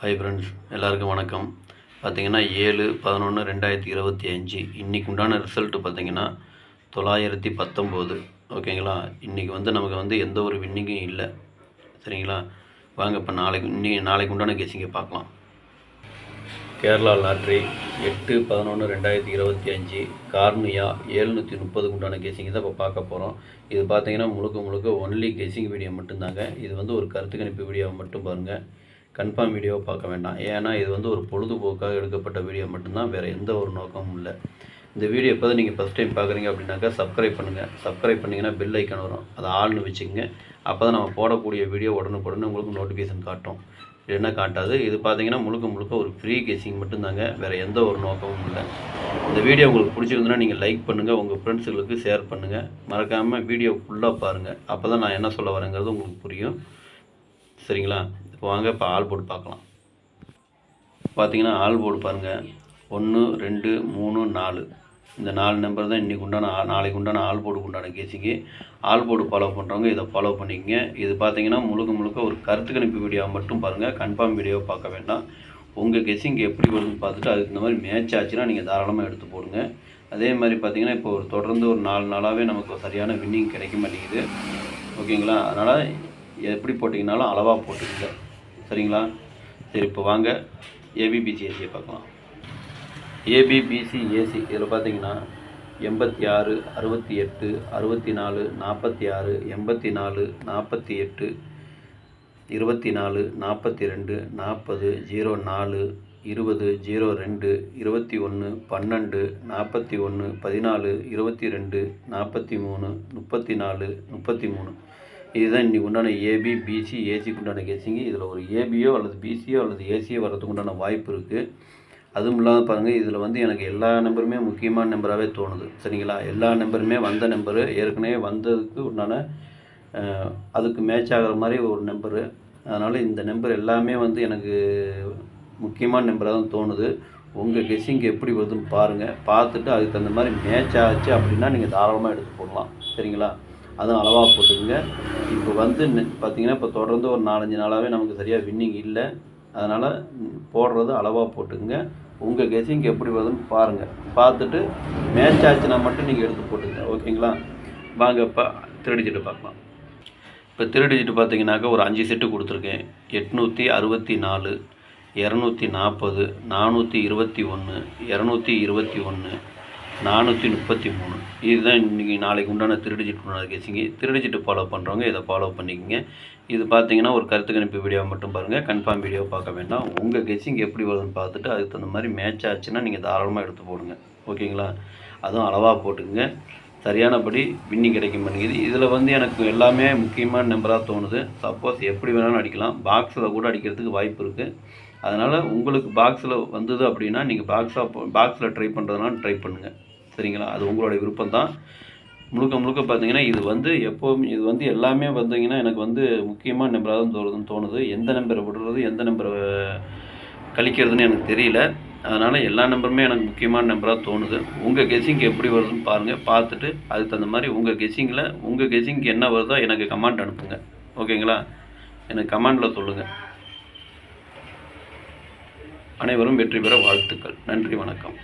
Hi friends, எல்லாருக்கும் வணக்கம். பார்த்தீங்கன்னா 7/11/2025 இன்றைக்கி உண்டான ரிசல்ட்டு பார்த்தீங்கன்னா 919. ஓகேங்களா? இன்றைக்கி நமக்கு எந்த ஒரு வின்னிங்கும் இல்லை. சரிங்களா? வாங்க இப்போ நாளைக்கு உண்டான கெஸ்ஸிங்கை பார்க்கலாம். கேரளா லாட்ரி 8/11/2025 கார்னியா 730 உண்டான கெஸ்ஸிங் தான் இப்போ பார்க்க போகிறோம். இது பார்த்தீங்கன்னா முழுக்க ஒன்லி கெஸ்ஸிங் வீடியோ மட்டும்தாங்க. இது ஒரு கருத்து கணிப்பு வீடியோவை மட்டும் பாருங்கள். கன்ஃபார்ம் வீடியோவை பார்க்க வேண்டாம். ஏன்னா இது ஒரு பொழுதுபோக்காக எடுக்கப்பட்ட வீடியோ மட்டும்தான், வேறு எந்த ஒரு நோக்கமும் இல்லை. இந்த வீடியோ எப்போ நீங்கள் ஃபஸ்ட் டைம் பார்க்குறீங்க அப்படின்னாக்கா சப்ஸ்கிரைப் பண்ணுங்கள். சப்ஸ்கிரைப் பண்ணிங்கன்னா பெல் ஐக்கான் வரும், அதை ஆள்னு வச்சுக்கோங்க. அப்போ தான் நம்ம போடக்கூடிய வீடியோ உடனுக்குடனே உங்களுக்கு நோட்டிஃபிகேஷன் காட்டும். என்ன காட்டாது. இது பார்த்தீங்கன்னா முழுக்க ஒரு ஃப்ரீ கெஸ்ஸிங் மட்டும்தாங்க, வேறு எந்த ஒரு நோக்கமும் இல்லை. இந்த வீடியோ உங்களுக்கு பிடிச்சிருந்துன்னா நீங்கள் லைக் பண்ணுங்கள், உங்கள் ஃப்ரெண்ட்ஸுகளுக்கு ஷேர் பண்ணுங்கள். மறக்காமல் வீடியோ ஃபுல்லாக பாருங்கள். அப்போ தான் நான் என்ன சொல்ல வரேங்கிறது உங்களுக்கு புரியும். சரிங்களா? இப்போ வாங்க இப்போ ஆல் போர்டு பார்க்கலாம். பார்த்தீங்கன்னா ஆல் போர்டு பாருங்கள். 1 2 3 4 இந்த 4 நம்பர் தான் நாளைக்கு உண்டான ஆல் போர்டுக்கு உண்டான கெஸ்ஸிங்கு. ஆல் போர்டு ஃபாலோ பண்ணுறவங்க இதை ஃபாலோ பண்ணிக்கங்க. இது பார்த்தீங்கன்னா முழுக்க ஒரு கருத்து கணிப்பு வீடியோவை மட்டும் பாருங்கள். கன்ஃபார்ம் வீடியோவை பார்க்க வேண்டாம். உங்கள் கெஸ்ஸிங் எப்படி வருதுன்னு பார்த்துட்டு அதுக்கு இந்த மாதிரி மேட்ச் ஆச்சுன்னா நீங்கள் தாராளமாக எடுத்து போடுங்க. அதே மாதிரி பார்த்தீங்கன்னா இப்போ தொடர்ந்து ஒரு 4 நாளாகவே நமக்கு சரியான வின்னிங் கிடைக்க மாட்டேங்குது. ஓகேங்களா? அதனால் எப்படி போட்டிங்கனாலும் அளவாக போட்டுக்கங்க. சரிங்களா? சரி, இப்போ வாங்க ஏபிபிசி ஏசியை பார்க்கலாம். ஏபிபிசி ஏசி இதில் பார்த்தீங்கன்னா 86 68 64 46 84 48 24 42 40 04 20 02 21 12 41 14 22 43 34 33 இதுதான் இன்றைக்கி உண்டான ஏபி பிசி ஏசிக்கு உண்டான கெஸ்ஸிங்கு. இதில் ஒரு ஏபியோ அல்லது பிசியோ அல்லது ஏசியோ வர்றதுக்கு உண்டான வாய்ப்பு இருக்குது. அதுவும் இல்லாமல் பாருங்கள், இதில் எனக்கு எல்லா நம்பருமே முக்கியமான நம்பராகவே தோணுது. சரிங்களா? எல்லா நம்பருமே வந்த நம்பரு ஏற்கனவே வந்ததுக்கு உண்டான அதுக்கு மேட்ச் ஆகிற மாதிரி ஒரு நம்பரு. அதனால் இந்த நம்பர் எல்லாமே எனக்கு முக்கியமான நம்பராக தான் தோணுது. உங்கள் கெஸ்ஸிங் எப்படி வருதுன்னு பாருங்கள். பார்த்துட்டு அதுக்கு தகுந்த மாதிரி மேட்ச் ஆச்சு அப்படின்னா நீங்கள் தாராளமாக எடுத்து போடலாம். சரிங்களா? அதுவும் அளவாக போட்டுக்குங்க. இப்போ பார்த்திங்கன்னா இப்போ தொடர்ந்து ஒரு 4-5 நாளாகவே நமக்கு சரியாக வின்னிங் இல்லை. அதனால் போடுறது அளவாக போட்டுக்குங்க. உங்கள் கெஸ்ஸிங் எப்படி வருதுன்னு பாருங்கள். பார்த்துட்டு மேட்ச் ஆச்சுன்னா மட்டும் நீங்கள் எடுத்து போட்டுங்க. ஓகேங்களா? வாங்க இப்போ திருடிச்சிட்டு பார்க்கலாம். இப்போ திருடிச்சிட்டு பார்த்தீங்கன்னாக்கா ஒரு 5 செட்டு கொடுத்துருக்கேன். 864 240 421 221 433 இதுதான் இன்றைக்கி நாளைக்கு உண்டான திருடிச்சிட்டு உண்டான கெஸ்ஸிங்கு. திருடிச்சிட்டு ஃபாலோ பண்ணுறவங்க இதை ஃபாலோ பண்ணிக்கோங்க. இது பார்த்தீங்கன்னா ஒரு கருத்து கணிப்பு வீடியோவை மட்டும் பாருங்கள். கன்ஃபார்ம் வீடியோவை பார்க்க வேண்டாம். உங்கள் கெஸ்ஸிங் எப்படி வருதுன்னு பார்த்துட்டு அதுக்கு தகுந்த மாதிரி மேட்ச் ஆச்சுன்னா நீங்கள் தாராளமாக எடுத்து போடுங்க. ஓகேங்களா? அதுவும் அளவாக போட்டுக்குங்க. சரியானபடி வின்னிங் கிடைக்க மாட்டேங்குது. இதில் எனக்கு எல்லாமே முக்கியமான நம்பராக தோணுது. சப்போஸ் எப்படி வேணாலும் அடிக்கலாம். பாக்ஸில் கூட அடிக்கிறதுக்கு வாய்ப்பு இருக்குது. அதனால் உங்களுக்கு பாக்ஸில் வந்தது அப்படின்னா நீங்கள் பாக்ஸில் ட்ரை பண்ணுறதுனால ட்ரை பண்ணுங்கள். சரிங்களா? அது உங்களுடைய விருப்பம் தான். முழுக்க பார்த்தீங்கன்னா இது எப்போவும் இது எல்லாமே எனக்கு முக்கியமான நம்பராக தான் தோணுது. எந்த நம்பரை விடுறது எந்த நம்பரை கழிக்கிறதுன்னு எனக்கு தெரியல. அதனால் எல்லா நம்பருமே எனக்கு முக்கியமான நம்பராக தோணுது. உங்கள் கெஸ்ஸிங் எப்படி வருதுன்னு பாருங்கள். பார்த்துட்டு அதுக்கு தகுந்த மாதிரி உங்கள் கெஸ்ஸிங்க்கு என்ன வருதோ எனக்கு கமெண்ட் அனுப்புங்க. ஓகேங்களா? எனக்கு கமெண்டில் சொல்லுங்கள். அனைவரும் வெற்றி பெற வாழ்த்துக்கள். நன்றி, வணக்கம்.